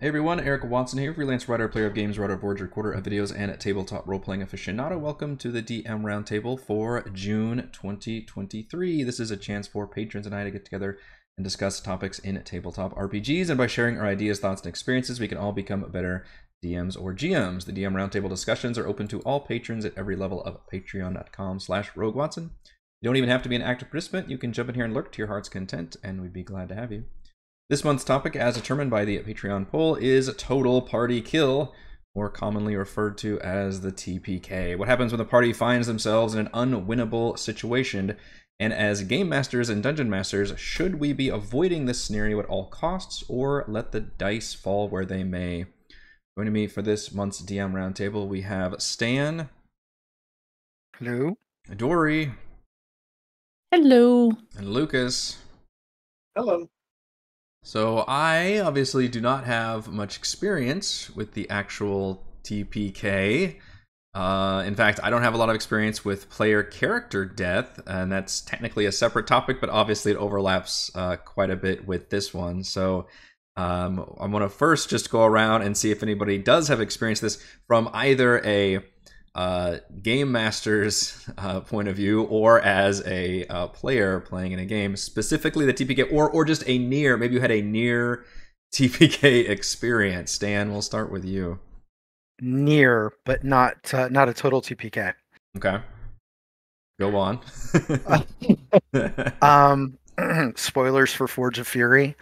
Hey everyone, Eric Watson here, freelance writer, player of games, writer of boards, recorder of videos, and tabletop role-playing aficionado. Welcome to the DM Roundtable for June 2023. This is a chance for patrons and I to get together and discuss topics in tabletop RPGs, and by sharing our ideas, thoughts, and experiences, we can all become better DMs or GMs. The DM Roundtable discussions are open to all patrons at every level of patreon.com/roguewatson. You don't even have to be an active participant. You can jump in here and lurk to your heart's content, and we'd be glad to have you. This month's topic, as determined by the Patreon poll, is Total Party Kill, more commonly referred to as the TPK. What happens when the party finds themselves in an unwinnable situation? And as game masters and dungeon masters, should we be avoiding this scenario at all costs or let the dice fall where they may? Joining me for this month's DM Roundtable, we have Stan. Hello. Dory. Hello. And Lucas. Hello. So I obviously do not have much experience with the actual TPK. In fact, I don't have a lot of experience with player character death, and that's technically a separate topic, but obviously it overlaps quite a bit with this one. So I'm going to first just go around and see if anybody does have experience with this from either a game master's point of view or as a player playing in a game, specifically the TPK, or just a near, maybe you had a near TPK experience. Stan, we'll start with you. Near, but not a total TPK. Okay, go on. Spoilers for Forge of Fury.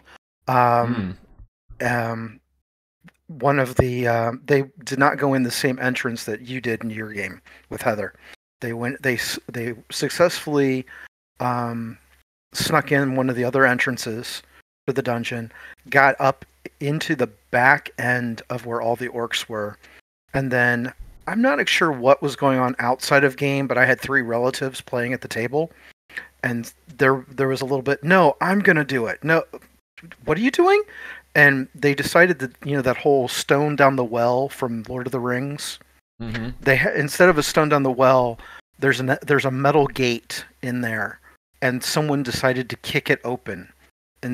One of the they did not go in the same entrance that you did in your game with Heather. They successfully snuck in one of the other entrances for the dungeon, got up into the back end of where all the orcs were, and then I'm not sure what was going on outside of game, but I had 3 relatives playing at the table, and there was a little bit, no, I'm gonna do it. No, what are you doing? And they decided that, that whole stone down the well from Lord of the Rings. Mm-hmm. Instead of a stone down the well, there's a metal gate in there, and someone decided to kick it open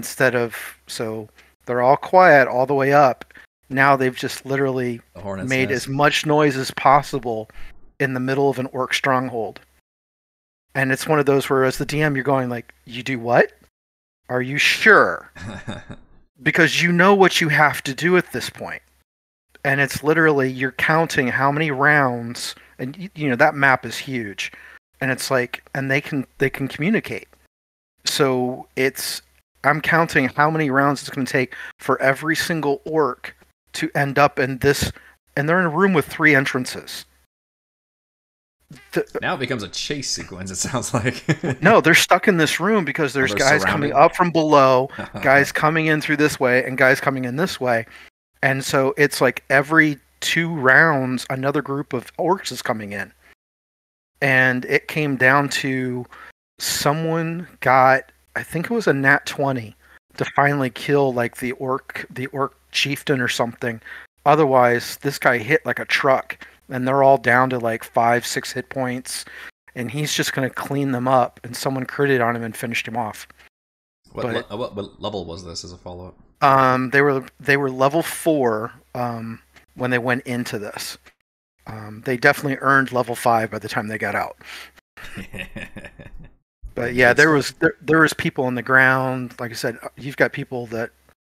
so they're all quiet all the way up. Now they've just literally made as much noise as possible in the middle of an orc stronghold. And it's one of those where, as the DM, you're going like, you do what? Are you sure? Because you know what you have to do at this point. And it's literally, you're counting how many rounds, and that map is huge. And it's like, and they can communicate. So I'm counting how many rounds it's going to take for every single orc to end up in this, and they're in a room with 3 entrances. Now it becomes a chase sequence, it sounds like. No, they're stuck in this room because there's guys surrounded. Coming up from below, guys coming in through this way, and guys coming in this way. And so it's like every 2 rounds, another group of orcs is coming in. And it came down to someone got, I think it was a nat 20, to finally kill like the orc chieftain or something. Otherwise, this guy hit like a truck. And they're all down to like 5-6 hit points, and he's just going to clean them up. And someone critted on him and finished him off. What level was this as a follow-up? They were level 4 when they went into this. They definitely earned level 5 by the time they got out. But yeah, there was people on the ground. Like I said, you've got people that,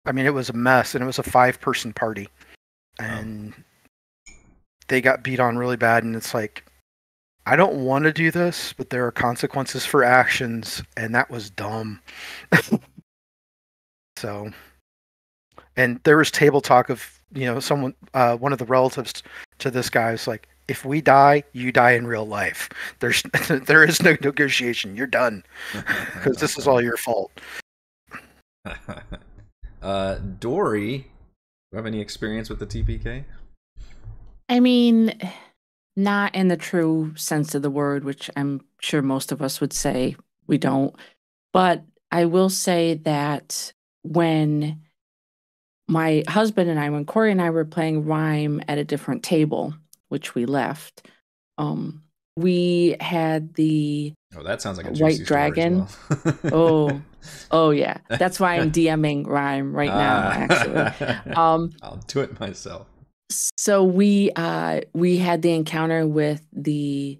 I mean, it was a mess, and it was a 5-person party, and they got beat on really bad, and it's like, I don't want to do this, but there are consequences for actions, and that was dumb. So, and there was table talk of, someone, one of the relatives to this guy was like, if we die, you die in real life. There is no negotiation. You're done. Because this is all your fault. Dory, do you have any experience with the TPK? I mean, not in the true sense of the word, which I'm sure most of us would say we don't. But I will say that when my husband and I, when Corey and I were playing Rhyme at a different table, which we left, we had the Oh, that sounds like a white juicy dragon. story as well. Oh yeah. That's why I'm DMing Rhyme right now, actually. I'll do it myself. So we had the encounter with the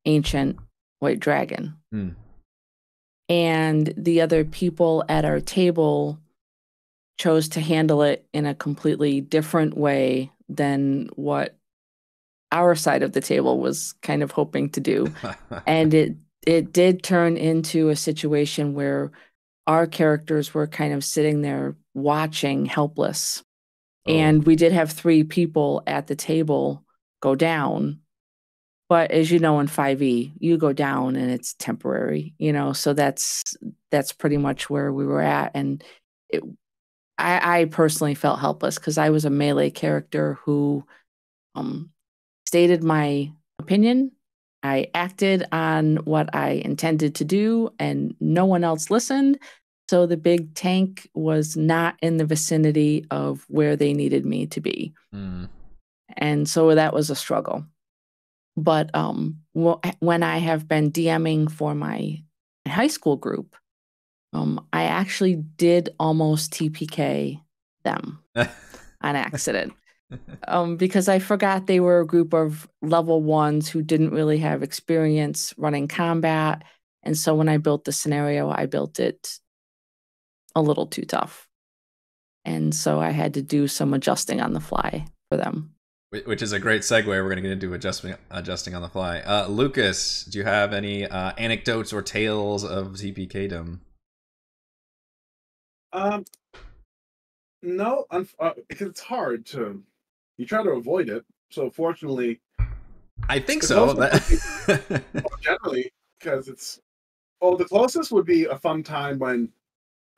ancient white dragon. And the other people at our table chose to handle it in a completely different way than what our side of the table was kind of hoping to do. And it did turn into a situation where our characters were kind of sitting there watching, helpless. And we did have 3 people at the table go down. But as you know, in 5e, you go down and it's temporary, so that's pretty much where we were at. And I personally felt helpless because I was a melee character who stated my opinion. I acted on what I intended to do, and no one else listened. So the big tank was not in the vicinity of where they needed me to be. And so that was a struggle. But when I have been DMing for my high school group, I actually did almost TPK them on accident. Because I forgot they were a group of level 1s who didn't really have experience running combat. And so when I built the scenario, I built it a little too tough. And so I had to do some adjusting on the fly for them. Which is a great segue. We're going to get into adjusting on the fly. Lucas, do you have any anecdotes or tales of TPK-dom? No, because it's hard to. You try to avoid it. So fortunately, I think so. Generally, because it's. The closest would be a fun time when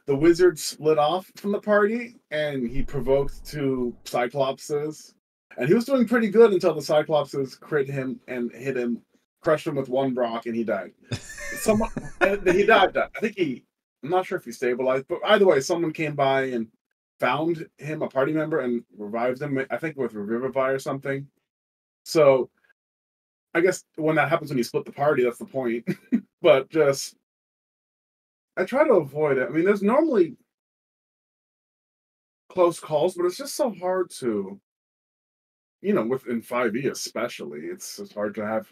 the wizard split off from the party and he provoked 2 Cyclopses. And he was doing pretty good until the Cyclopses crit him and hit him, crushed him with 1 rock, and he died. He died. I'm not sure if he stabilized, but either way, someone came by and found him, a party member, and revived him, I think with Revivify or something. So, I guess when that happens when you split the party, that's the point. But I try to avoid it. I mean, there's normally close calls, but it's just so hard to, within 5e especially, it's just hard to have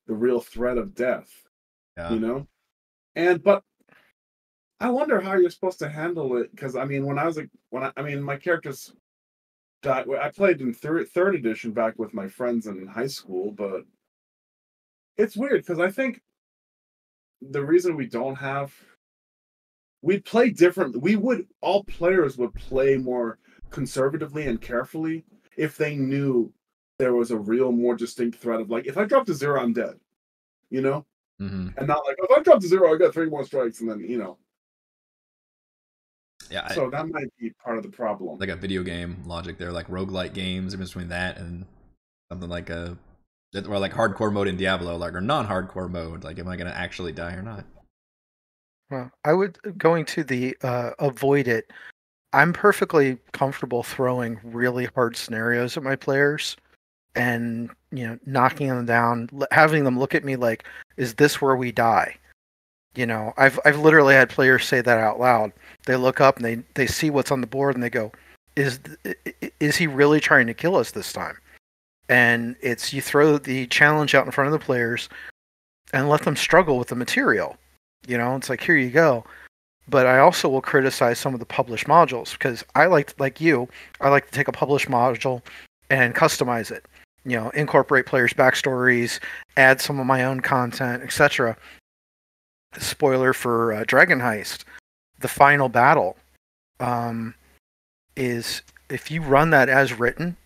the real threat of death, but I wonder how you're supposed to handle it, because I mean, my characters died. I played in third edition back with my friends in high school, but it's weird because I think the reason we'd play differently. All players would play more conservatively and carefully if they knew there was a real, more distinct threat of, like, if I drop to 0, I'm dead, and not like, if I drop to 0, I got 3 more strikes, and then Yeah. So that might be part of the problem. Like a video game logic there, like roguelike games, between that and something like like hardcore mode in Diablo, or non-hardcore mode. Like, am I going to actually die or not? Well, going to the avoid it. I'm perfectly comfortable throwing really hard scenarios at my players and, knocking them down, having them look at me like, is this where we die? I've literally had players say that out loud. They look up and they see what's on the board and they go, is he really trying to kill us this time? And you throw the challenge out in front of the players and let them struggle with the material. It's like, here you go. But I also will criticize some of the published modules because I like to take a published module and customize it. Incorporate players' backstories, add some of my own content, etc. Spoiler for Dragon Heist, the final battle is, if you run that as written,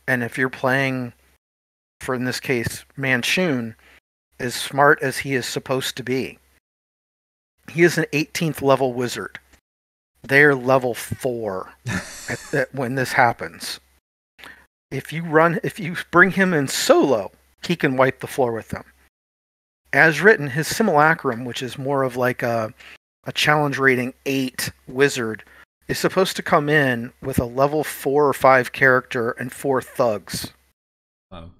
and if you're playing, for in this case, Manchun, as smart as he is supposed to be, he is an 18th level wizard. They're level 4 when this happens. If you bring him in solo, he can wipe the floor with them. As written, his simulacrum, which is more of like a challenge rating 8 wizard, is supposed to come in with a level 4 or 5 character and 4 thugs. Wow.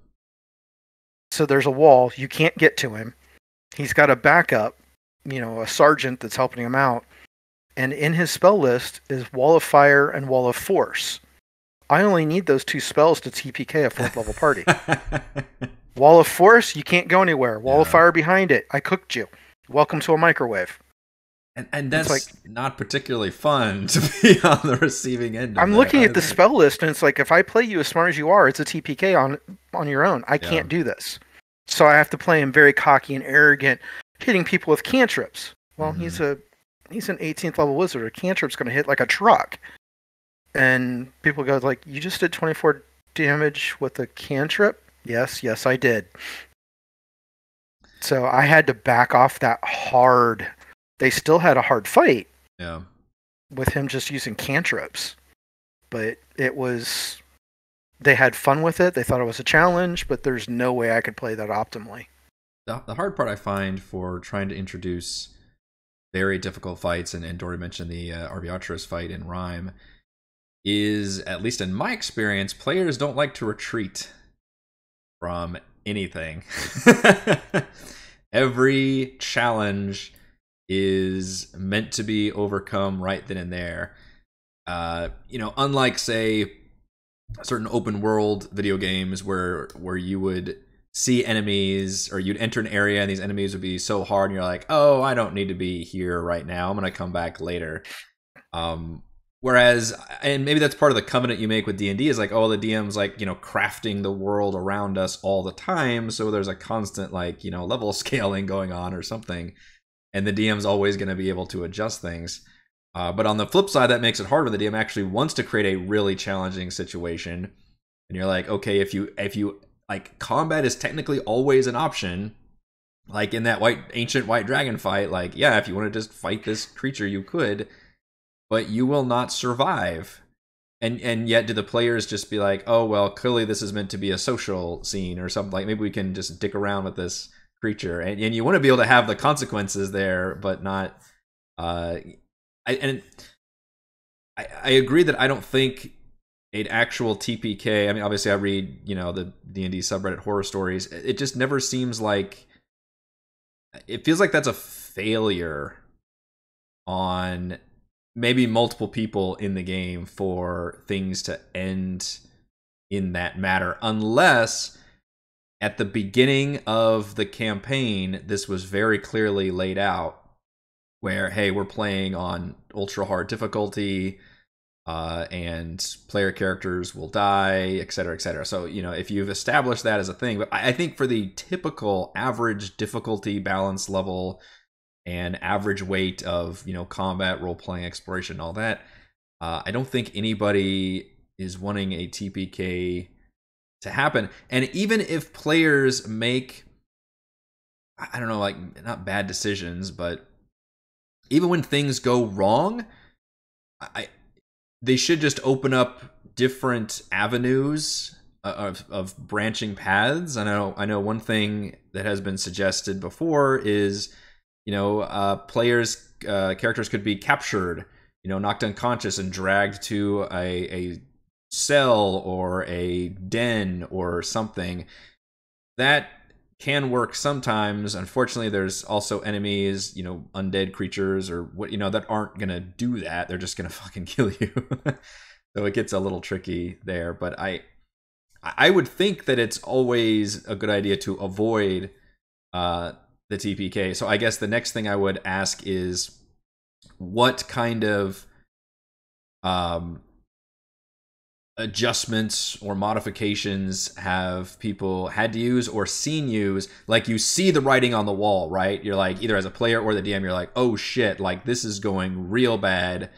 So there's a wall. You can't get to him. He's got a backup, a sergeant that's helping him out. And in his spell list is Wall of Fire and Wall of Force. I only need those 2 spells to TPK a 4th level party. Wall of Force, you can't go anywhere. Wall of Fire behind it. I cooked you. Welcome to a microwave. And that's like, not particularly fun to be on the receiving end of I'm looking at the spell list, and it's like, if I play you as smart as you are, it's a TPK on your own. I can't do this. So I have to play him very cocky and arrogant, hitting people with cantrips. Well, he's an 18th level wizard. A cantrip's going to hit like a truck. And people go like, you just did 24 damage with a cantrip? Yes, I did. So I had to back off that hard. They still had a hard fight. Yeah. With him just using cantrips. But they had fun with it. They thought it was a challenge, but there's no way I could play that optimally. The hard part I find for trying to introduce very difficult fights, and Dory mentioned the Arbiatrus fight in Rhyme, is, at least in my experience, players don't like to retreat from anything. Every challenge is meant to be overcome right then and there. Unlike, say, certain open world video games where you would see enemies, or you'd enter an area and these enemies would be so hard and you're like, oh, I don't need to be here right now, I'm gonna come back later. Whereas, and maybe that's part of the covenant you make with D&D, is like, oh, the DM's like, crafting the world around us all the time, so there's a constant level scaling going on or something, and the DM's always going to be able to adjust things. But on the flip side, that makes it hard when the DM actually wants to create a really challenging situation, and you're like, okay, if you like, combat is technically always an option, like in that ancient white dragon fight, like, yeah, if you want to just fight this creature, you could, but you will not survive. And yet, do the players just be like, oh, well, clearly this is meant to be a social scene or something, like maybe we can just dick around with this creature, and you want to be able to have the consequences there, but not. I agree that I don't think an actual TPK. I mean, obviously, I read the D&D subreddit horror stories. It just never seems like. It feels like that's a failure on maybe multiple people in the game for things to end in that matter, unless at the beginning of the campaign this was very clearly laid out, where, hey, we're playing on ultra hard difficulty, and player characters will die, etc., etc. So if you've established that as a thing, but I think for the typical average difficulty balance level and average weight of combat, role-playing, exploration, all that, I don't think anybody is wanting a TPK to happen. And even if players make, I don't know, like, not bad decisions, but even when things go wrong, they should just open up different avenues of branching paths. I know one thing that has been suggested before is, characters could be captured, knocked unconscious and dragged to a cell or a den or something. That can work sometimes. Unfortunately, there's also enemies, undead creatures or what, that aren't gonna do that. They're just gonna fucking kill you. So it gets a little tricky there. But I would think that it's always a good idea to avoid the TPK. So I guess the next thing I would ask is, what kind of adjustments or modifications have people had to use or seen use? Like, you see the writing on the wall, right? You're like, either as a player or the DM, you're like, oh shit, like, this is going real bad.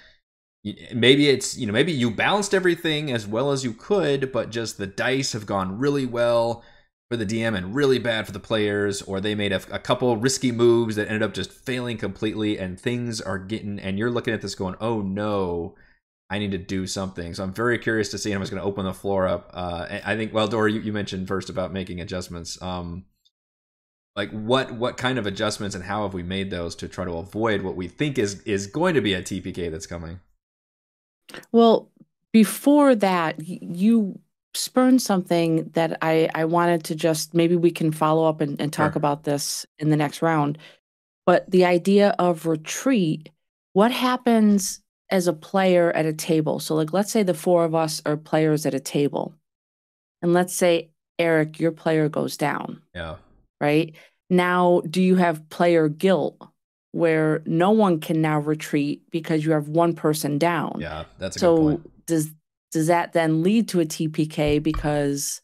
Maybe it's, maybe you balanced everything as well as you could, but just the dice have gone really well for the DM and really bad for the players, or they made a couple risky moves that ended up just failing completely, and things are getting, and you're looking at this going, oh no, I need to do something. So I'm very curious to see, and I'm just going to open the floor up. I think, well, Dory, you mentioned first about making adjustments. Like, what kind of adjustments and how have we made those to try to avoid what we think is going to be a TPK that's coming? Well, before that, you spurned something that I wanted to just, maybe we can follow up and talk Sure. about this in the next round. But the idea of retreat, what happens as a player at a table? So, like, let's say the four of us are players at a table. And let's say, Eric, your player goes down. Yeah. Right? Now, do you have player guilt where no one can now retreat because you have one person down? Yeah, that's a good So point. does that then lead to a TPK because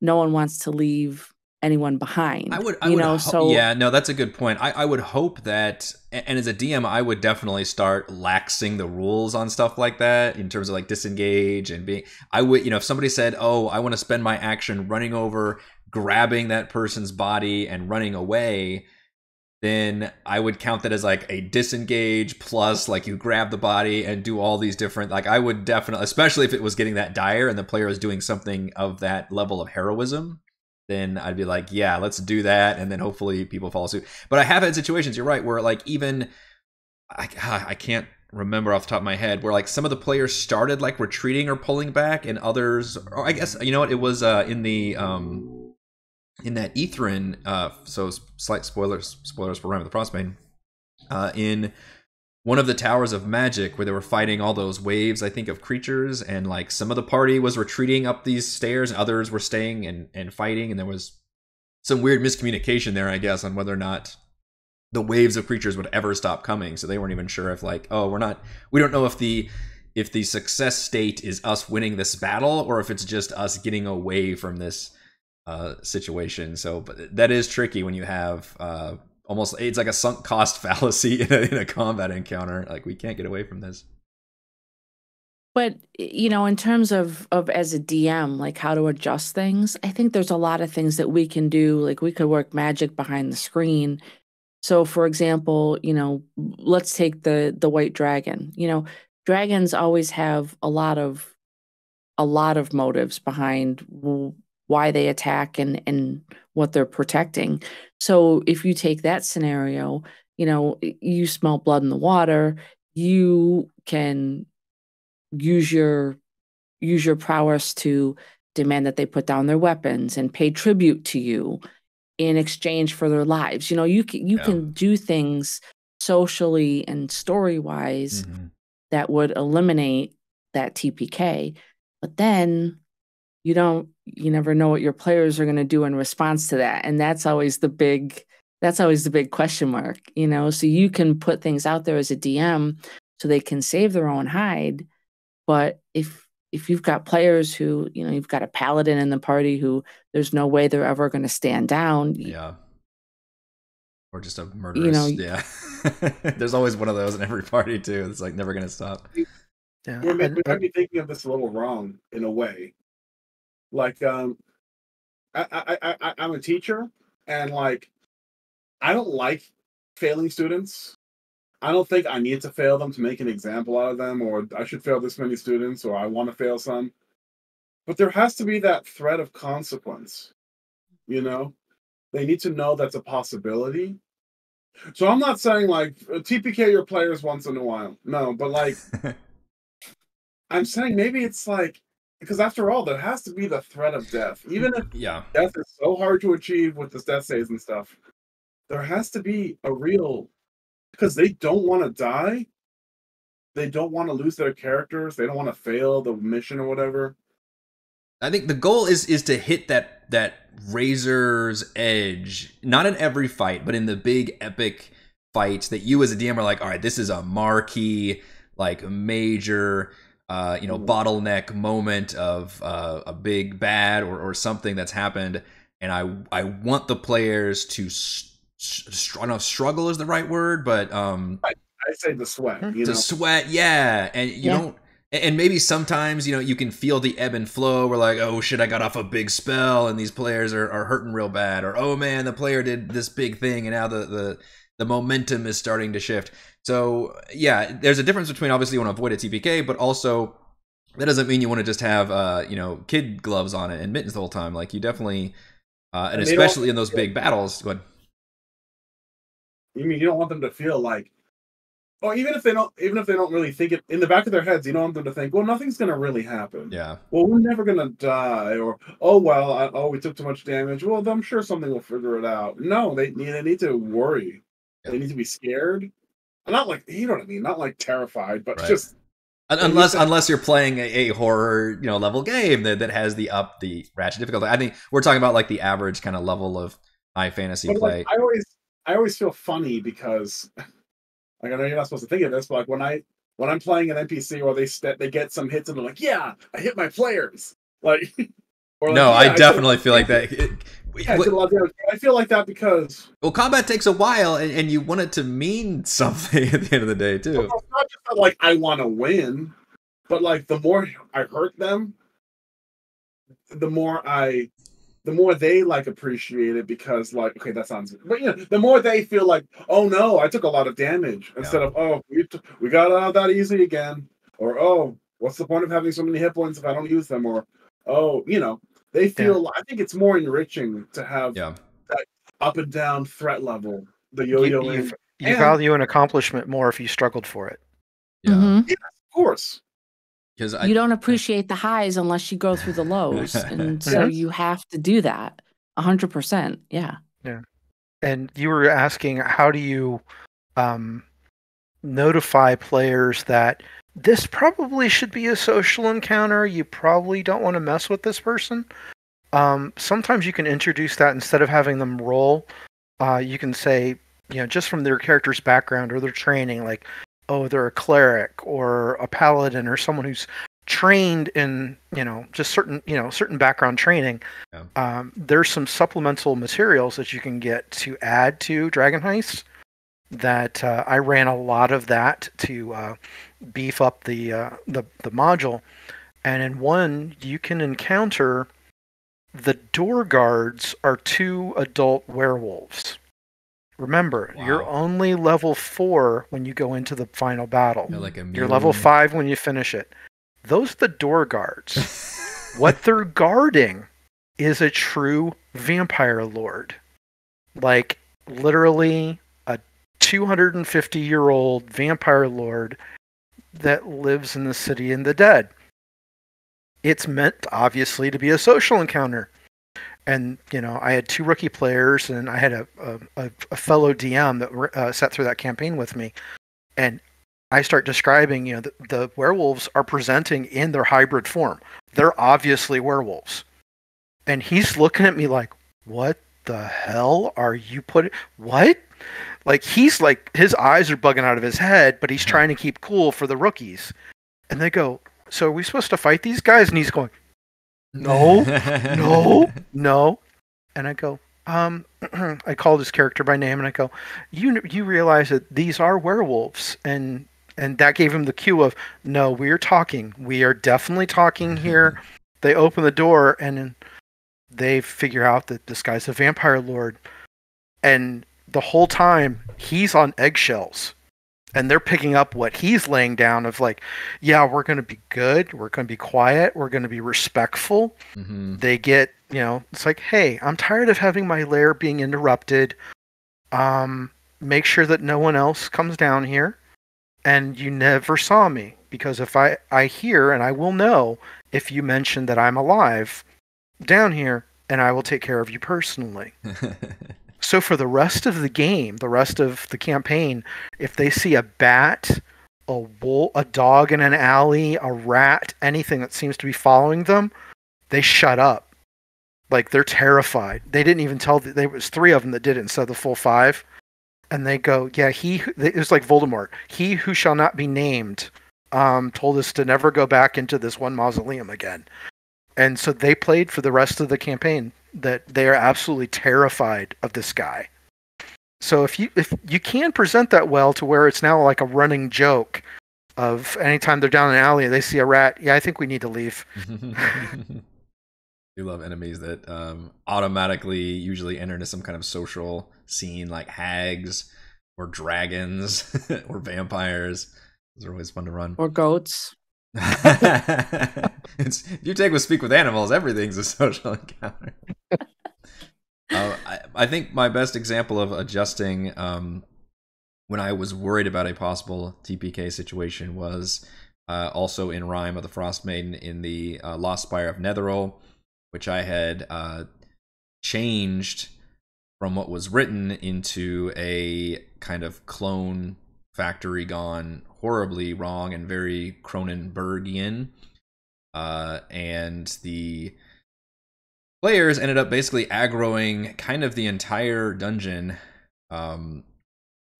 no one wants to leave anyone behind? Yeah, no, that's a good point. I would hope that, and as a DM, I would definitely start laxing the rules on stuff like that in terms of like disengage and being, I would, if somebody said, oh, I want to spend my action running over, grabbing that person's body and running away, then I would count that as like a disengage plus like you grab the body and do all these different, like I would definitely, especially if it was getting that dire and the player was doing something of that level of heroism, then I'd be like, yeah, let's do that. And then hopefully people follow suit. But I have had situations, you're right, where like even, I can't remember off the top of my head, where like some of the players started like retreating or pulling back and others, or I guess, you know what, it was in that Ethrin, so slight spoilers for Rime of the Frostbane, in one of the Towers of Magic where they were fighting all those waves, I think, of creatures, and like some of the party was retreating up these stairs, and others were staying and fighting, and there was some weird miscommunication there, I guess, on whether or not the waves of creatures would ever stop coming. So they weren't even sure if like, oh, we don't know if the success state is us winning this battle or if it's just us getting away from this situation. So, but that is tricky when you have almost, it's like a sunk cost fallacy in a combat encounter. Like, we can't get away from this. But in terms of as a DM, like how to adjust things, I think there's a lot of things that we can do. Like we could work magic behind the screen. So, for example, let's take the white dragon. Dragons always have a lot of motives behind why they attack and what they're protecting. So if you take that scenario, you smell blood in the water, you can use your prowess to demand that they put down their weapons and pay tribute to you in exchange for their lives. You can do things socially and story-wise that would eliminate that TPK. But then you never know what your players are going to do in response to that, and that's always the big question mark. So you can put things out there as a DM so they can save their own hide, but if you've got players who, you've got a paladin in the party who there's no way they're ever going to stand down, or just a murderous, there's always one of those in every party too. It's like never going to stop. We might be thinking of this a little wrong in a way. Like, I'm a teacher, and like, I don't like failing students. I don't think I need to fail them to make an example out of them, or I should fail this many students, or I want to fail some. But there has to be that threat of consequence. They need to know that's a possibility. So I'm not saying like TPK your players once in a while. No, but like, I'm saying maybe it's like, because after all, there has to be the threat of death. Even if death is so hard to achieve with the death saves and stuff, there has to be a real, because they don't want to die. They don't want to lose their characters. They don't want to fail the mission or whatever. I think the goal is to hit that razor's edge, not in every fight, but in the big epic fights that you as a DM are like, all right, this is a marquee, like major bottleneck moment of a big bad or something that's happened, and I want the players to I don't know if struggle is the right word, but I say the sweat. Sweat, yeah, and you don't. And maybe sometimes, you can feel the ebb and flow. We're like, oh shit, I got off a big spell and these players are hurting real bad. Or, oh man, the player did this big thing and now the momentum is starting to shift. So yeah, there's a difference between obviously you want to avoid a TPK, but also that doesn't mean you want to just have, kid gloves on it and mittens the whole time. Like you definitely, and especially in those big battles. Go ahead. You mean you don't want them to feel like or even if they don't really think it in the back of their heads, you don't want them to think, well, nothing's gonna really happen. Yeah. Well, we're never gonna die, or we took too much damage. Well, I'm sure something will figure it out. No, they need to worry. Yep. They need to be scared. Not like, you know what I mean, not like terrified, but Right. just unless you're playing a horror level game that has the ratchet difficulty. I think we're talking about like the average kind of level of high fantasy play. Like, I always feel funny because like, I know you're not supposed to think of this, but like when I'm playing an NPC or they get some hits and they're like, yeah, I hit my players. Like, or like, no, yeah, I definitely feel like that. I did a lot of damage. I feel like that because combat takes a while, and you want it to mean something at the end of the day too. Well, it's not just that, like, I want to win, but like the more I hurt them, the more they like appreciate it because like, okay, that sounds, but the more they feel like, oh no, I took a lot of damage instead of, oh, we got out that easy again, or oh, what's the point of having so many hit points if I don't use them, or oh, they feel. I think it's more enriching to have that up and down threat level, the yo-yo. You value an accomplishment more if you struggled for it. Yeah, Mm-hmm. Yes, of course. Because you don't appreciate the highs unless you go through the lows, and so you have to do that 100%. Yeah. Yeah. And you were asking, how do you notify players that this probably should be a social encounter? You probably don't want to mess with this person. Sometimes you can introduce that instead of having them roll. You can say, just from their character's background or their training, like, oh, they're a cleric or a paladin or someone who's trained in, just certain background training. Yeah. There's some supplemental materials that you can get to add to Dragon Heist that I ran a lot of that to beef up the module. And in one, you can encounter the door guards are 2 adult werewolves. Remember, you're only level 4 when you go into the final battle. You're level 5 when you finish it. Those are the door guards. What they're guarding is a true vampire lord. Like, literally a 250-year-old vampire lord that lives in the city of the dead. It's meant, obviously, to be a social encounter. And, I had 2 rookie players, and I had a fellow DM that sat through that campaign with me. And I start describing, the werewolves are presenting in their hybrid form. They're obviously werewolves. And he's looking at me like, what the hell are you putting? What? Like, his eyes are bugging out of his head, but he's trying to keep cool for the rookies. And they go, so are we supposed to fight these guys? And he's going, no. And I go, I called his character by name and I go, you realize that these are werewolves. And that gave him the cue of, no, we are definitely talking here. They open the door and they figure out that this guy's a vampire lord. And the whole time he's on eggshells. And they're picking up what he's laying down of like, yeah, we're going to be good. We're going to be quiet. We're going to be respectful. Mm-hmm. They get, it's like, hey, I'm tired of having my lair being interrupted. Make sure that no one else comes down here. And you never saw me. Because if I hear, and I will know if you mention that I'm alive down here, and I will take care of you personally. So for the rest of the game, the rest of the campaign, if they see a bat, a dog in an alley, a rat, anything that seems to be following them, they shut up. Like, they're terrified. They didn't even tell, there was 3 of them that did it instead of the full 5. And they go, yeah, it was like Voldemort. He who shall not be named told us to never go back into this one mausoleum again. And so they played for the rest of the campaign that they are absolutely terrified of this guy. So if you can present that well to where it's now like a running joke of anytime they're down an alley and they see a rat, yeah, I think we need to leave. We love enemies that automatically usually enter into some kind of social scene, like hags or dragons or vampires. Those are always fun to run. Or goats. If you take with Speak with Animals, everything's a social encounter. I think my best example of adjusting when I was worried about a possible TPK situation was also in Rime of the Frost Maiden in the Lost Spire of Netheril, which I had changed from what was written into a kind of clone factory gone horribly wrong and very Cronenbergian. And the players ended up basically aggroing kind of the entire dungeon,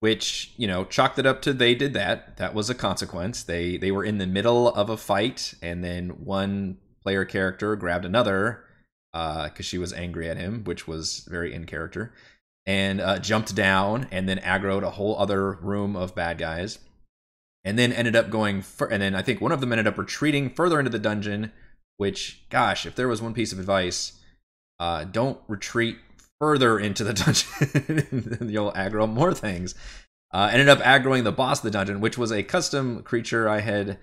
which, you know, chalked it up to they did that. That was a consequence. They were in the middle of a fight, and then one player character grabbed another because she was angry at him, which was very in character, and jumped down and then aggroed a whole other room of bad guys, and then ended up going and then I think one of them ended up retreating further into the dungeon, which, gosh, if there was one piece of advice, don't retreat further into the dungeon. You'll aggro more things. Ended up aggroing the boss of the dungeon, which was a custom creature I had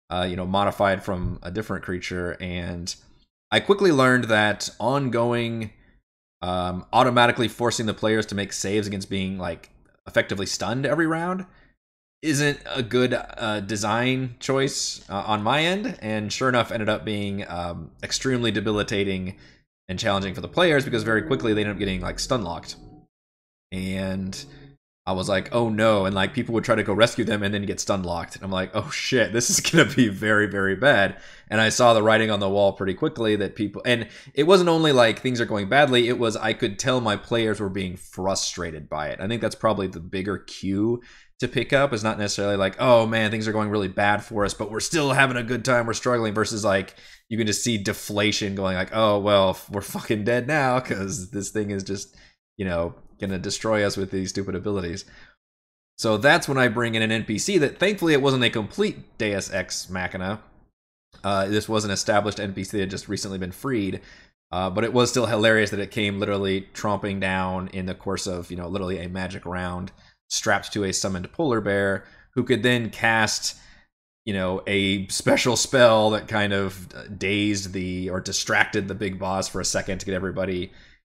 modified from a different creature, and I quickly learned that ongoing automatically forcing the players to make saves against being like effectively stunned every round isn't a good design choice on my end, and sure enough ended up being extremely debilitating and challenging for the players, because very quickly they ended up getting like stun locked, and I was like, oh no, and like people would try to go rescue them and then get stun locked, and I'm like, oh shit, this is gonna be very, very bad. And I saw the writing on the wall pretty quickly that people, and it wasn't only like things are going badly, it was I could tell my players were being frustrated by it. I think that's probably the bigger cue to pick up, is not necessarily like, oh man, things are going really bad for us, but we're still having a good time, we're struggling, versus like you can just see deflation going like, oh well, we're fucking dead now because this thing is just, you know, gonna destroy us with these stupid abilities. So that's when I bring in an NPC that thankfully it wasn't a complete Deus Ex Machina. This was an established NPC that had just recently been freed, but it was still hilarious that it came literally tromping down in the course of, you know, literally a magic round, strapped to a summoned polar bear, who could then cast, you know, a special spell that kind of dazed or distracted the big boss for a second to get everybody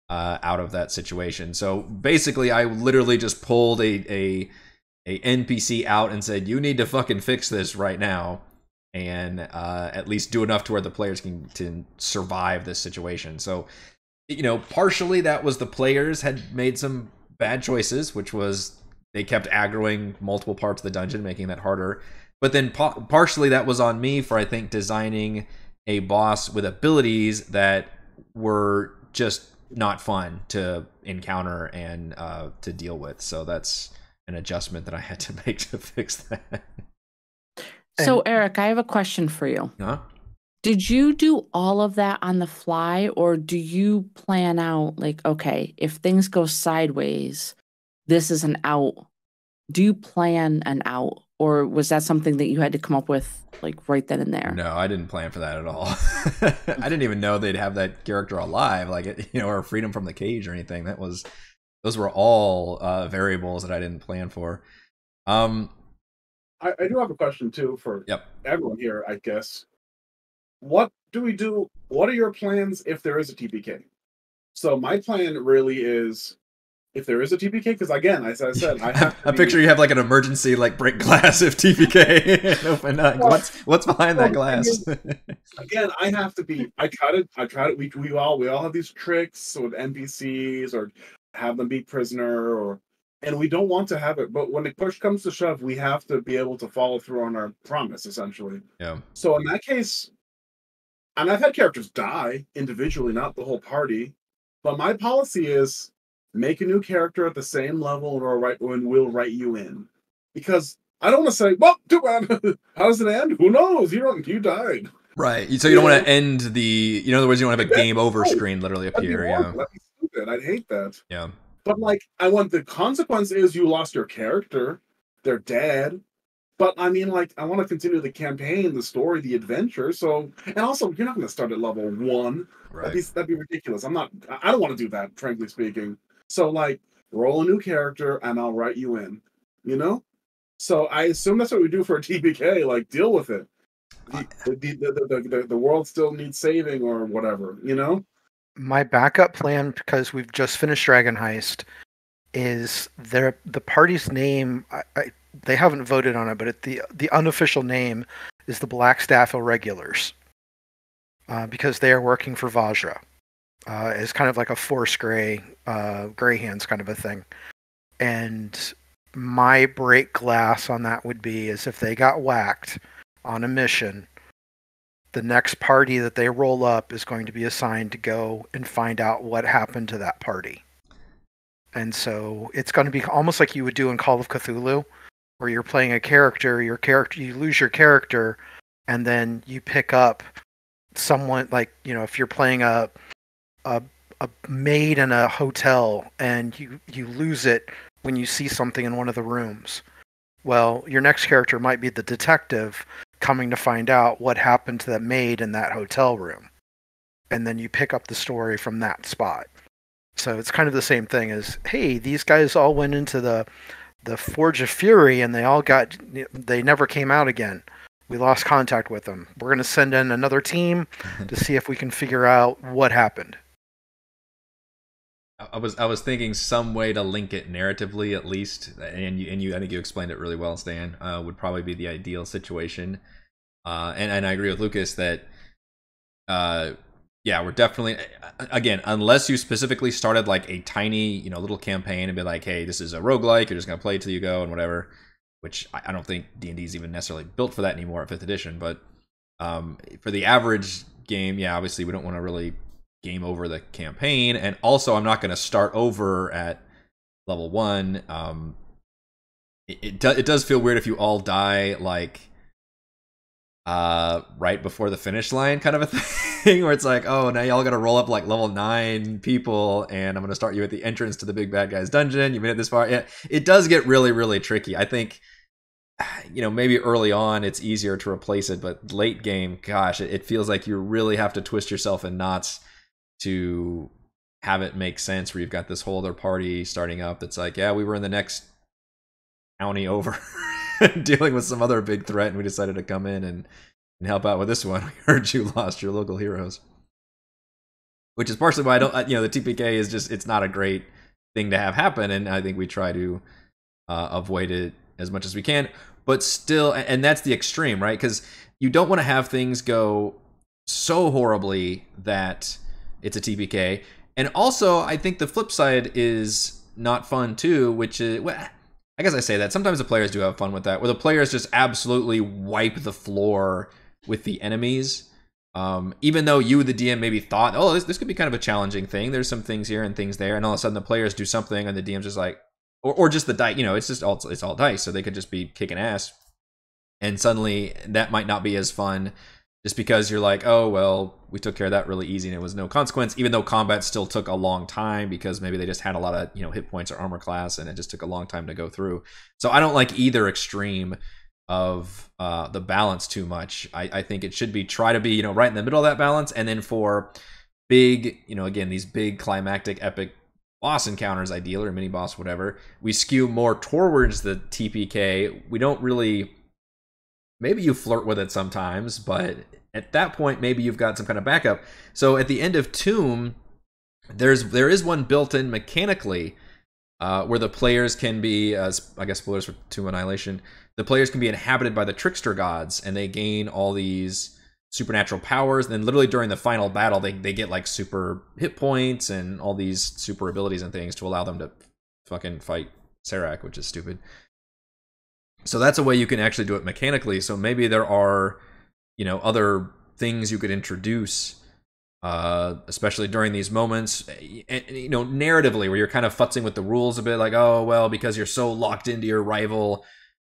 out of that situation. So basically, I literally just pulled a NPC out and said, "You need to fucking fix this right now, and at least do enough to where the players can survive this situation." So, you know, partially that was the players had made some bad choices, which was they kept aggroing multiple parts of the dungeon, making that harder. But then partially that was on me for, I think, designing a boss with abilities that were just not fun to encounter and to deal with. So that's an adjustment that I had to make to fix that. So Eric, I have a question for you. Huh? Did you do all of that on the fly, or do you plan out like, okay, if things go sideways, this is an out? Do you plan an out, or was that something that you had to come up with like right then and there? No, I didn't plan for that at all. I didn't even know they'd have that character alive, like, you know, or freedom from the cage or anything. Those were all variables that I didn't plan for. I do have a question too for everyone here, I guess. What do we do? What are your plans if there is a TPK? So my plan really is, if there is a TPK, because again, as I said, I have to picture you have like an emergency, like break glass if TPK open up. What's behind that glass? Again, I have to be. I try to. We all have these tricks with NPCs, or have them be prisoner, and we don't want to have it. But when the push comes to shove, we have to be able to follow through on our promise, essentially. Yeah. So in that case, and I've had characters die individually, not the whole party, but my policy is, make a new character at the same level, and we'll write you in. Because I don't want to say, well, too bad. How does it end? Who knows? You died. Right. So you don't want to end the, in other words, you don't have a game over screen literally appear. Yeah. That'd be stupid. I'd hate that. Yeah. But like, I want the consequence is you lost your character. They're dead. But I mean, like, I want to continue the campaign, the story, the adventure. So, and also, you're not going to start at level 1. Right. That'd be ridiculous. I don't want to do that, frankly speaking. So, like, roll a new character and I'll write you in, you know? So I assume that's what we do for a TPK, like, deal with it. The world still needs saving or whatever, you know? My backup plan, because we've just finished Dragon Heist, is the party's name. They haven't voted on it, but the unofficial name is the Blackstaff Irregulars, because they are working for Vajra. It's kind of like a Force Grey, Greyhands kind of a thing. And my break glass on that would be is if they got whacked on a mission, the next party that they roll up is going to be assigned to go and find out what happened to that party. And so it's going to be almost like you would do in Call of Cthulhu, where you're playing a character, you lose your character, and then you pick up someone, like, if you're playing a maid in a hotel and you lose it when you see something in one of the rooms. Well, your next character might be the detective coming to find out what happened to that maid in that hotel room. And then you pick up the story from that spot. So it's kind of the same thing as, hey, these guys all went into the Forge of Fury and they never came out again. We lost contact with them. We're going to send in another team to see if we can figure out what happened. I was thinking some way to link it narratively, at least, and you I think you explained it really well, Stan. Would probably be the ideal situation, and I agree with Lucas that, yeah, we're definitely, again, unless you specifically started like a tiny little campaign and be like, hey, this is a roguelike, you're just gonna play till you go and whatever, which I don't think D&D is even necessarily built for that anymore at 5th edition, but for the average game, yeah, obviously we don't want to really game over the campaign, and also I'm not going to start over at level 1. It does feel weird if you all die like right before the finish line, kind of a thing, where it's like, oh, now y'all got to roll up like level 9 people, and I'm going to start you at the entrance to the big bad guy's dungeon. You've made it this far. Yeah, it does get really, really tricky. I think, maybe early on it's easier to replace it, but late game, gosh, it feels like you really have to twist yourself in knots to have it make sense, where you've got this whole other party starting up that's like, yeah, we were in the next county over dealing with some other big threat, and we decided to come in and help out with this one. We heard you lost your local heroes, which is partially why I don't, the TPK is just, it's not a great thing to have happen, and I think we try to avoid it as much as we can, but still, and that's the extreme, right? Because you don't want to have things go so horribly that it's a TPK. And also, I think the flip side is not fun too, which is, well, I guess I say that. Sometimes the players do have fun with that, where the players just absolutely wipe the floor with the enemies. Even though you, the DM, maybe thought, oh, this could be kind of a challenging thing. There's some things here and things there. And all of a sudden the players do something and the DM's just like, or just the dice, it's all dice. So they could just be kicking ass. And suddenly that might not be as fun, just because you're like, oh, well, we took care of that really easy and it was no consequence, even though combat still took a long time because maybe they just had a lot of hit points or armor class and it just took a long time to go through. So I don't like either extreme of the balance too much. I think it should be, try to be right in the middle of that balance. And then for big, again, these big climactic epic boss encounters, ideal, or mini boss, whatever, we skew more towards the TPK. We don't really, maybe you flirt with it sometimes, but at that point, maybe you've got some kind of backup. So at the end of Tomb, there is one built in mechanically where the players can be, I guess spoilers for Tomb Annihilation, the players can be inhabited by the trickster gods, and they gain all these supernatural powers. And then literally during the final battle, they get like super hit points and all these super abilities and things to allow them to fucking fight Serac, which is stupid. So that's a way you can actually do it mechanically. So maybe there are, other things you could introduce, especially during these moments, narratively, where you're kind of futzing with the rules a bit, like, oh, well, because you're so locked into your rival,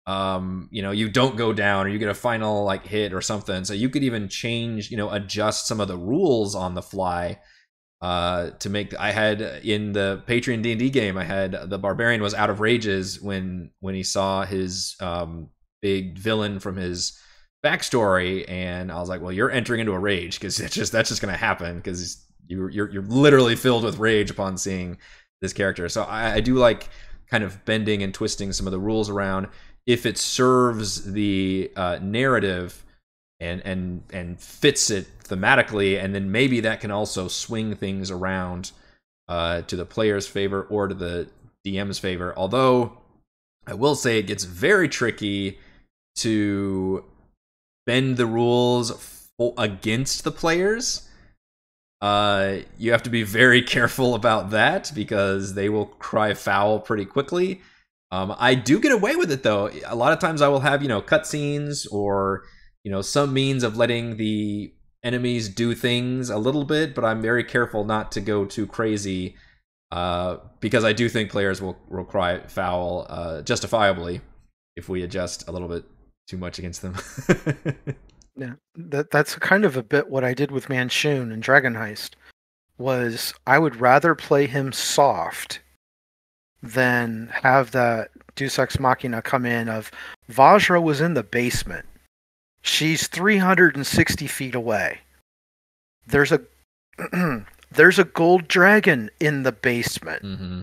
you don't go down, or you get a final like hit or something. So you could even change, adjust some of the rules on the fly. To make, I had in the Patreon D&D game, I had the barbarian was out of rages when he saw his big villain from his backstory, and I was like, well, you're entering into a rage, because that's just gonna happen, because you're literally filled with rage upon seeing this character. So I do like kind of bending and twisting some of the rules around if it serves the narrative and fits it thematically, and then maybe that can also swing things around to the player's favor or to the DM's favor. Although I will say it gets very tricky to bend the rules against the players. You have to be very careful about that because they will cry foul pretty quickly. I do get away with it though. A lot of times I will have, cutscenes or, some means of letting the enemies do things a little bit, but I'm very careful not to go too crazy because I do think players will cry foul justifiably if we adjust a little bit too much against them. Yeah, that's kind of a bit what I did with Manchun and Dragon Heist. Was I would rather play him soft than have that Deus Ex Machina come in of Vajra was in the basement. She's 360 feet away. There's a there's a gold dragon in the basement. Mm-hmm.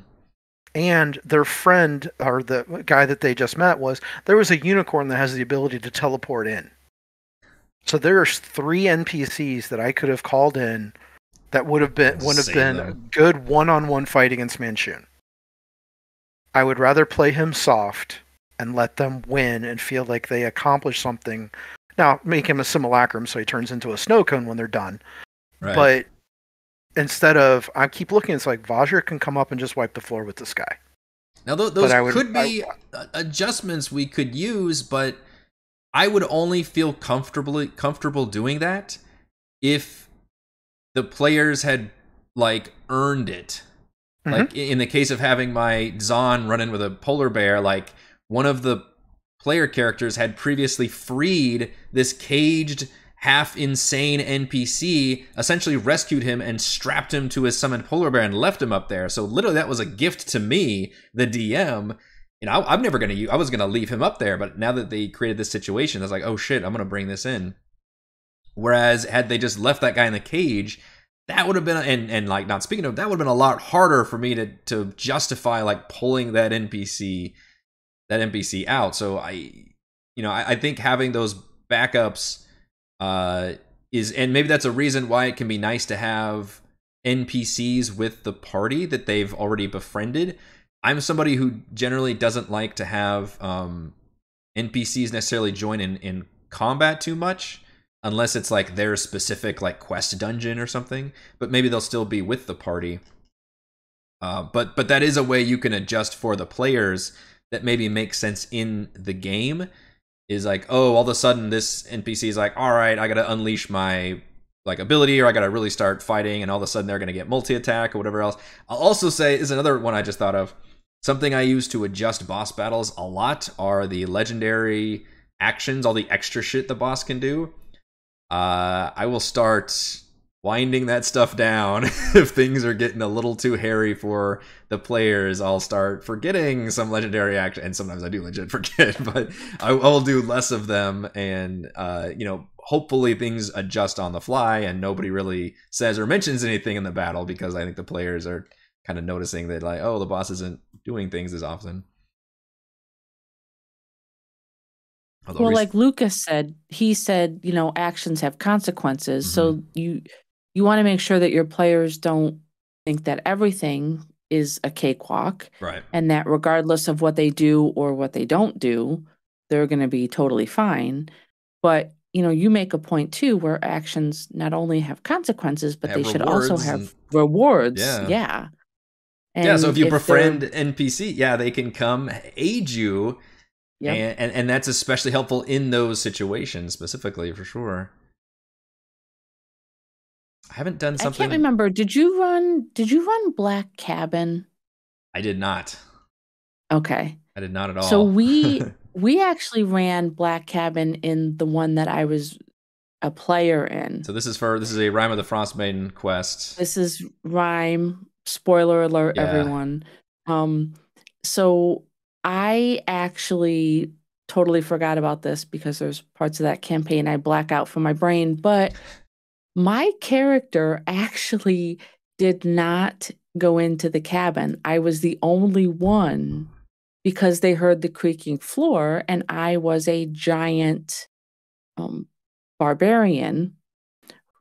And their friend, or the guy that they just met, there was a unicorn that has the ability to teleport in. So there's 3 NPCs that I could have called in that would have been a good one-on-one fight against Manchun. I would rather play him soft and let them win and feel like they accomplished something. Now, make him a simulacrum so he turns into a snow cone when they're done. Right. But instead of, I keep looking, it's like Vajra can come up and just wipe the floor with this guy. Now, those could be adjustments we could use, but I would only feel comfortable doing that if the players had earned it. Mm-hmm. Like in the case of having my Zahn run in with a polar bear, one of the player characters had previously freed this caged, half insane NPC, essentially rescued him and strapped him to his summoned polar bear and left him up there. So literally that was a gift to me, the DM. I'm never going to I was going to leave him up there, but now that they created this situation, I was like, oh shit, I'm going to bring this in. Whereas had they just left that guy in the cage, that would have been, and not speaking of, that would have been a lot harder for me to justify pulling that NPC out. So I think having those backups is, and maybe that's a reason why it can be nice to have NPCs with the party that they've already befriended. I'm somebody who generally doesn't like to have NPCs necessarily join in combat too much, unless it's their specific quest dungeon or something. But maybe they'll still be with the party. But that is a way you can adjust for the players that maybe makes sense in the game. Is all of a sudden this NPC is all right, I gotta unleash my ability, or I gotta really start fighting, and all of a sudden they're gonna get multi-attack or whatever else. I'll also say is another one I just thought of. Something I use to adjust boss battles a lot are the legendary actions, all the extra shit the boss can do. I will start winding that stuff down if things are getting a little too hairy for the players. I'll start forgetting some legendary action, and sometimes I do legit forget, but I will do less of them, and hopefully things adjust on the fly and nobody really says or mentions anything in the battle, because I think the players are kind of noticing that the boss isn't doing things as often. Although like Lucas said, he said, actions have consequences. Mm-hmm. So you want to make sure that your players don't think that everything is a cakewalk. Right. And that regardless of what they do or what they don't do, they're going to be totally fine. But, you make a point too, where actions not only have consequences, but they should also have rewards. Yeah. And so if you befriend NPC, they can come aid you. Yep. And that's especially helpful in those situations specifically, for sure. I haven't done something. I can't remember. Did you run Black Cabin? I did not. Okay. I did not at all. So we actually ran Black Cabin in the one that I was a player in. So this is a Rime of the Frostmaiden quest. This is Rime. Spoiler alert, everyone. So I actually totally forgot about this because there's parts of that campaign I black out from my brain, but my character actually did not go into the cabin. I was the only one because they heard the creaking floor, and I was a giant barbarian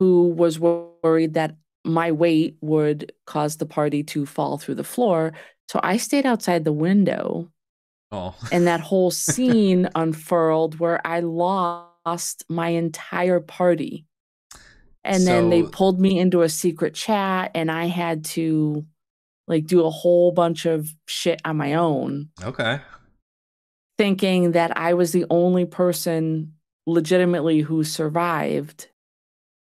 who was worried that my weight would cause the party to fall through the floor. So I stayed outside the window, Oh. and that whole scene unfurled where I lost my entire party. And then they So pulled me into a secret chat, and I had to like do a whole bunch of shit on my own, okay. thinking that I was the only person legitimately who survived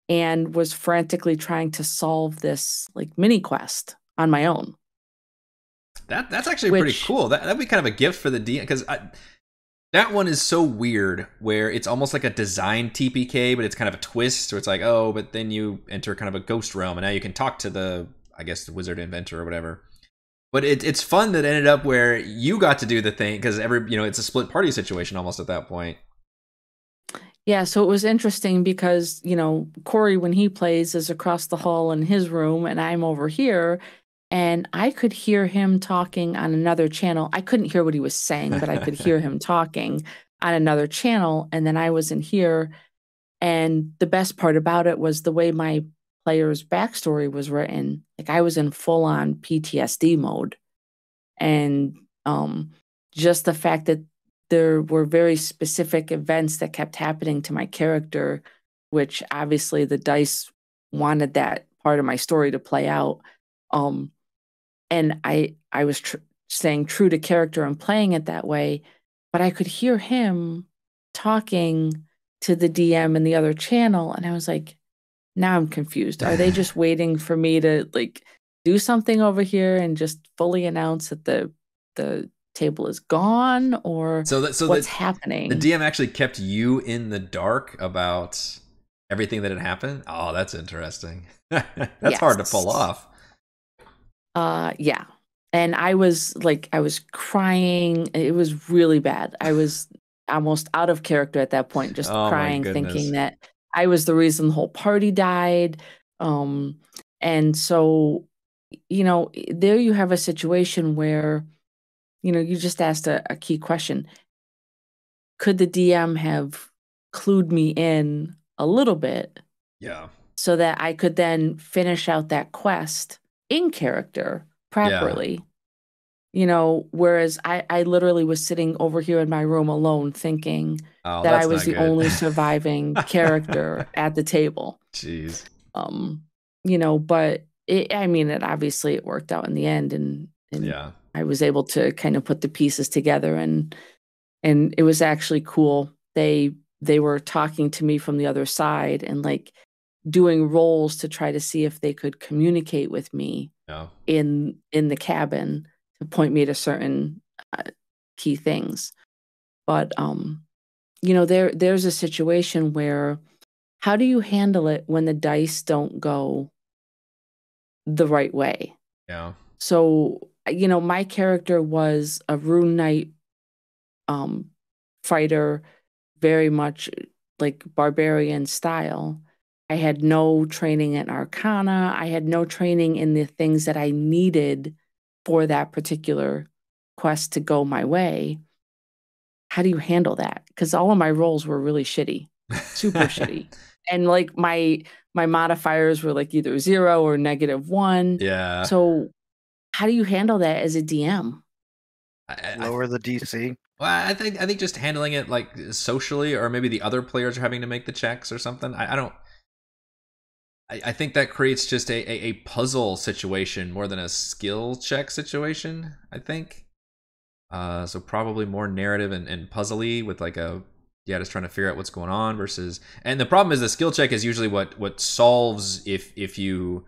and was frantically trying to solve this like mini quest on my own. That's actually pretty Which, cool. That'd be kind of a gift for the DM, because that one is so weird, where it's almost like a design TPK, but it's kind of a twist. So it's like, oh, but then you enter kind of a ghost realm, and now you can talk to the, I guess, the wizard inventor or whatever. But it's fun that it ended up where you got to do the thing, because it's a split party situation almost at that point. yeah, so it was interesting because, Corey, when he plays, is across the hall in his room, and I'm over here, and I could hear him talking on another channel. I couldn't hear what he was saying, but I could hear him talking on another channel, and then I was in here. And the best part about it was the way my player's backstory was written. Like, I was in full on PTSD mode. And just the fact that there were very specific events that kept happening to my character, which obviously the dice wanted that part of my story to play out. And I was staying true to character and playing it that way, but I could hear him talking to the DM in the other channel, and I was like, now I'm confused. Are they just waiting for me to like do something over here and just fully announce that the table is gone, or what's happening? The DM actually kept you in the dark about everything that had happened. Oh, that's interesting. That's hard to pull off. Yeah. And I was crying. It was really bad. I was almost out of character at that point, just crying, thinking that I was the reason the whole party died. And so, there you have a situation where, you just asked a key question. Could the DM have clued me in a little bit? Yeah. So that I could then finish out that quest in character properly. Whereas I literally was sitting over here in my room alone thinking that I was the only surviving character at the table. Jeez. But it obviously it worked out in the end, and yeah. I was able to kind of put the pieces together, and it was actually cool. They were talking to me from the other side and like doing rolls to try to see if they could communicate with me in the cabin to point me to certain key things. But there's a situation where, how do you handle it when the dice don't go the right way? Yeah. So my character was a rune knight fighter, very much like barbarian style. I had no training in Arcana. I had no training in the things that I needed for that particular quest to go my way. How do you handle that? Because all of my rolls were really shitty, super shitty. And like my modifiers were like either 0 or -1. Yeah. So how do you handle that as a DM? Lower the DC. Well, I think just handling it like socially, or maybe the other players are having to make the checks or something. I think that creates just a puzzle situation more than a skill check situation, I think. So probably more narrative and puzzly with like just trying to figure out what's going on versus. And the problem is the skill check is usually what solves if you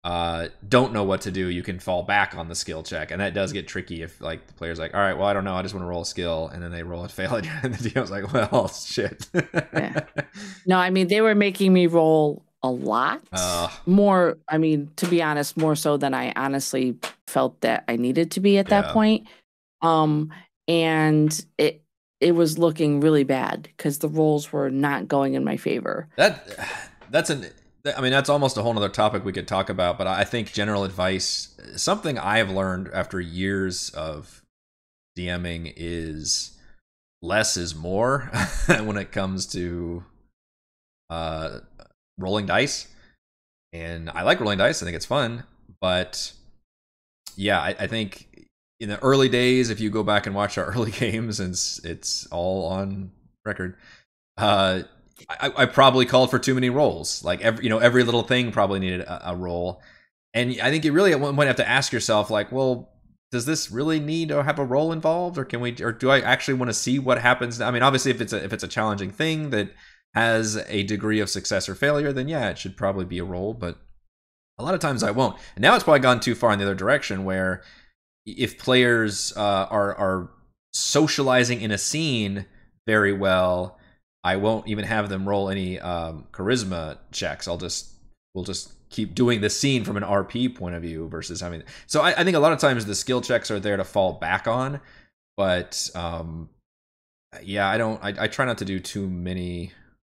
don't know what to do. You can fall back on the skill check, and that does get tricky if like the player's like, all right, well, I don't know, I just want to roll a skill, and then they roll a failure, and the DM's like, well, shit. Yeah. No, they were making me roll a lot more. To be honest, more so than I honestly felt that I needed to be at that point. And it was looking really bad because the rolls were not going in my favor. That's almost a whole nother topic we could talk about, but I think general advice, something I've learned after years of DMing, is less is more when it comes to rolling dice. And I like rolling dice. I think it's fun, but yeah, I think in the early days, if you go back and watch our early games, and it's all on record, I probably called for too many rolls. Like every little thing probably needed a roll, and I think you really at one point have to ask yourself, like, well, does this really need to have a roll involved, or do I actually want to see what happens? I mean, obviously, if it's a challenging thing that has a degree of success or failure, then yeah, it should probably be a roll. But a lot of times I won't. And now it's probably gone too far in the other direction, where if players are socializing in a scene very well, I won't even have them roll any charisma checks. We'll just keep doing the scene from an RP point of view versus having. So I think a lot of times the skill checks are there to fall back on, but yeah, I try not to do too many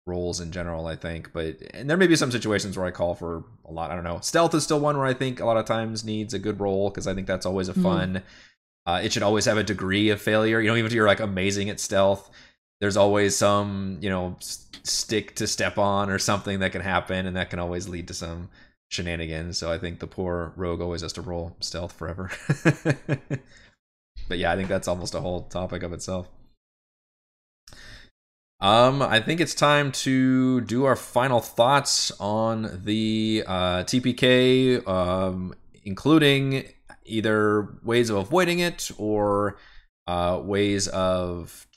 rolls in general, I think, and there may be some situations where I call for a lot. I don't know. Stealth is still one where I think a lot of times needs a good roll, because I think that's always a fun. It should always have a degree of failure. Even if you're like amazing at stealth, there's always some stick to step on or something that can happen, and that can always lead to some shenanigans. So I think the poor rogue always has to roll stealth forever. But yeah, I think that's almost a whole topic of itself. I think it's time to do our final thoughts on the TPK, including either ways of avoiding it or ways of,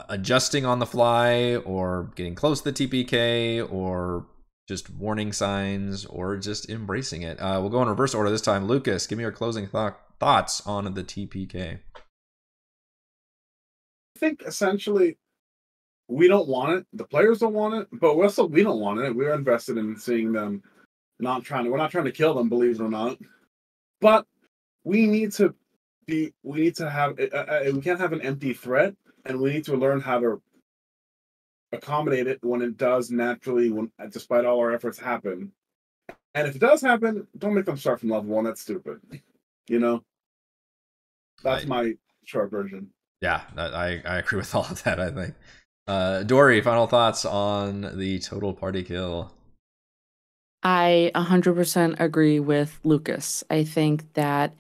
adjusting on the fly, or getting close to the TPK, or just warning signs, or just embracing it. We'll go in reverse order this time. Lucas, give me your closing thoughts on the TPK. I think essentially we don't want it. The players don't want it, but we don't want it. We're invested in seeing them. We're not trying to kill them, believe it or not. But we need to have. We can't have an empty threat, and we need to learn how to accommodate it when it does naturally, despite all our efforts, happen. And if it does happen, don't make them start from level 1. That's stupid. That's my short version. Yeah, I agree with all of that, I think. Dory, final thoughts on the total party kill? I 100% agree with Lucas. I think that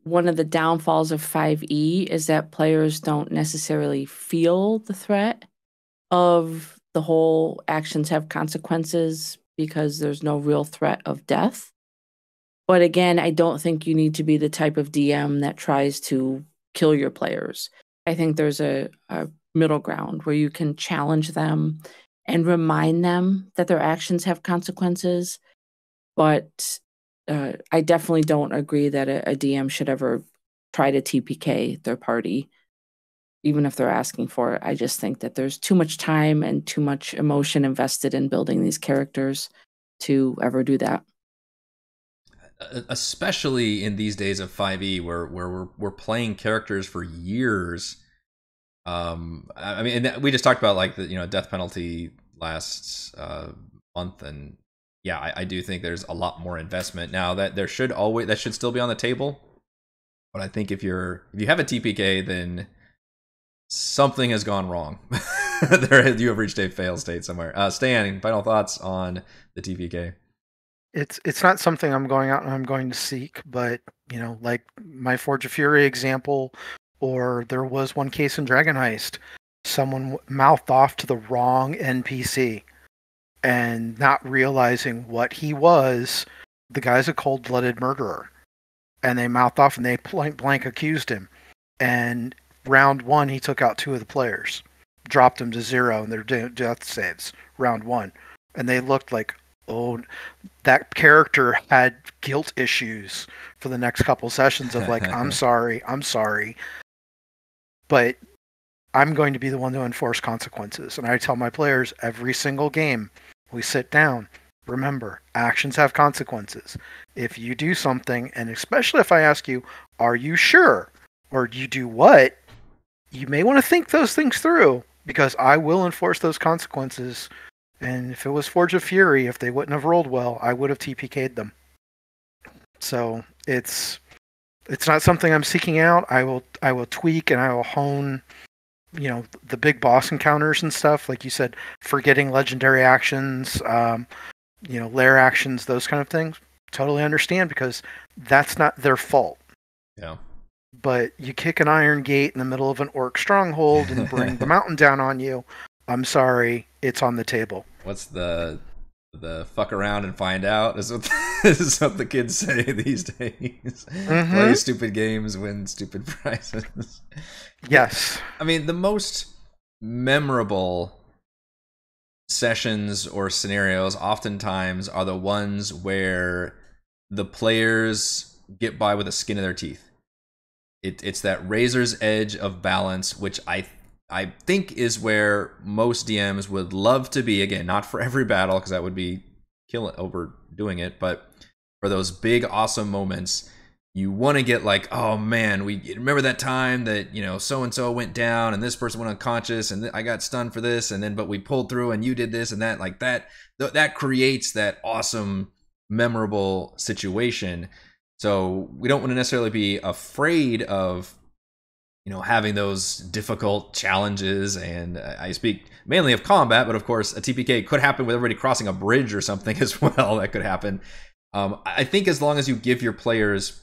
one of the downfalls of 5e is that players don't necessarily feel the threat of the whole actions have consequences, because there's no real threat of death. But again, I don't think you need to be the type of DM that tries to kill your players. I think there's a middle ground where you can challenge them and remind them that their actions have consequences. But I definitely don't agree that a DM should ever try to TPK their party, even if they're asking for it. I just think that there's too much time and too much emotion invested in building these characters to ever do that. Especially in these days of 5e, where we're playing characters for years. I mean, and we just talked about like the death penalty last month, and yeah, I do think there's a lot more investment now that that should still be on the table. But I think if you have a TPK, then something has gone wrong. You have reached a fail state somewhere. Stan, final thoughts on the TPK? It's not something I'm going out and I'm going to seek, but like my Forge of Fury example, or there was one case in Dragon Heist, someone mouthed off to the wrong NPC, and not realizing what he was. The guy's a cold-blooded murderer, and they mouthed off and they blank accused him. And round 1, he took out 2 of the players, dropped them to 0, and they're doing death saves round 1, and they looked like, oh, that character had guilt issues for the next couple sessions of like, I'm sorry, but I'm going to be the one to enforce consequences. And I tell my players every single game, we sit down, remember, actions have consequences. If you do something, and especially if I ask you, are you sure? Or you do what? You may want to think those things through, because I will enforce those consequences. And if it was Forge of Fury, if they wouldn't have rolled well, I would have TPK'd them. So it's not something I'm seeking out. I will tweak and I will hone, the big boss encounters and stuff. Like you said, forgetting legendary actions, lair actions, those kind of things. totally understand, because that's not their fault. Yeah. But you kick an iron gate in the middle of an orc stronghold and bring the mountain down on you. I'm sorry, it's on the table. What's the fuck around and find out is what this is what the kids say these days. Play stupid games, win stupid prizes. Yes. I mean, the most memorable sessions or scenarios oftentimes are the ones where the players get by with the skin of their teeth. It's that razor's edge of balance, which I think is where most DMs would love to be. Again, not for every battle, because that would be overdoing it, but for those big awesome moments, you want to get like, oh man, we remember that time that, you know, so and so went down and this person went unconscious and I got stunned for this, and then but we pulled through and you did this and that. Like that creates that awesome, memorable situation. So we don't want to necessarily be afraid of, you know, having those difficult challenges. And I speak mainly of combat, but of course a TPK could happen with everybody crossing a bridge or something as well. That could happen. I think as long as you give your players,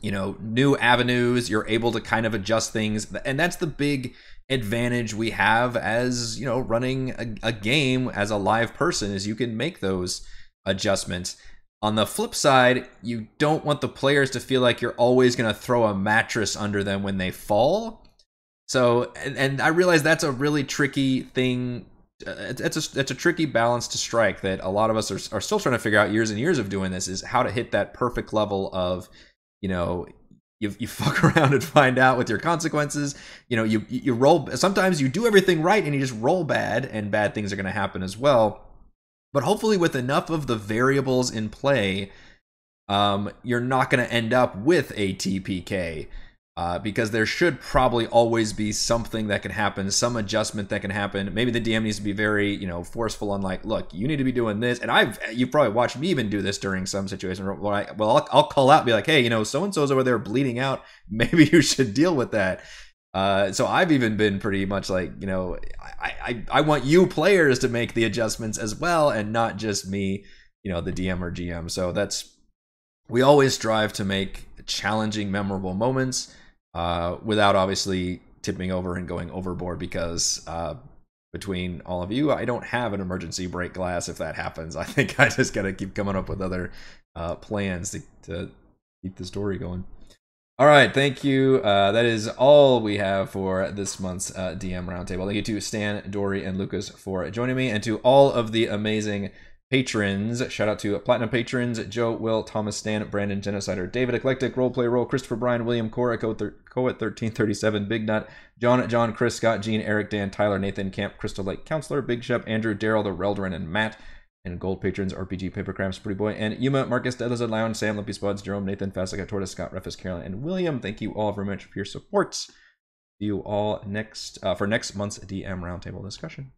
you know, new avenues, you're able to kind of adjust things. And that's the big advantage we have as, you know, running a game as a live person, is you can make those adjustments. On the flip side, you don't want the players to feel like you're always going to throw a mattress under them when they fall. So, and I realize that's a really tricky thing. It's a tricky balance to strike that a lot of us are still trying to figure out years and years of doing this, is how to hit that perfect level of, you know, you fuck around and find out with your consequences. You know, you roll. Sometimes you do everything right and you just roll bad, and bad things are going to happen as well. But hopefully with enough of the variables in play, you're not going to end up with a TPK, because there should probably always be something that can happen, some adjustment that can happen. Maybe the DM needs to be very, you know, forceful on like, look, you need to be doing this. And you've probably watched me even do this during some situation where I'll call out and be like, hey, you know, so-and-so's over there bleeding out. Maybe you should deal with that. So I've even been pretty much like, you know, I want you players to make the adjustments as well, and not just me, you know, the DM or GM. So we always strive to make challenging, memorable moments, without obviously tipping over and going overboard, because between all of you, I don't have an emergency break glass if that happens. I think I just got to keep coming up with other plans to keep the story going. All right, thank you. That is all we have for this month's DM Roundtable. Thank you to Stan, Dory, and Lucas for joining me, and to all of the amazing patrons. Shout out to Platinum patrons: Joe, Will, Thomas, Stan, Brandon, Genocider, David, Eclectic, Roleplay Roll, Christopher, Brian, William, Cora, Coet1337, Big Nut, John, Chris, Scott, Gene, Eric, Dan, Tyler, Nathan, Camp, Crystal Lake Counselor, Big Shep, Andrew, Daryl, the Reldrin, and Matt. And gold patrons: RPG, Papercrafts, Pretty Boy, and Yuma, Marcus, Deadlizard, Lounge, Sam, Lumpy Spuds, Jerome, Nathan, Fastica, Tortoise, Scott, Refus, Caroline, and William. Thank you all very much for your support. See you all next for next month's DM Roundtable discussion.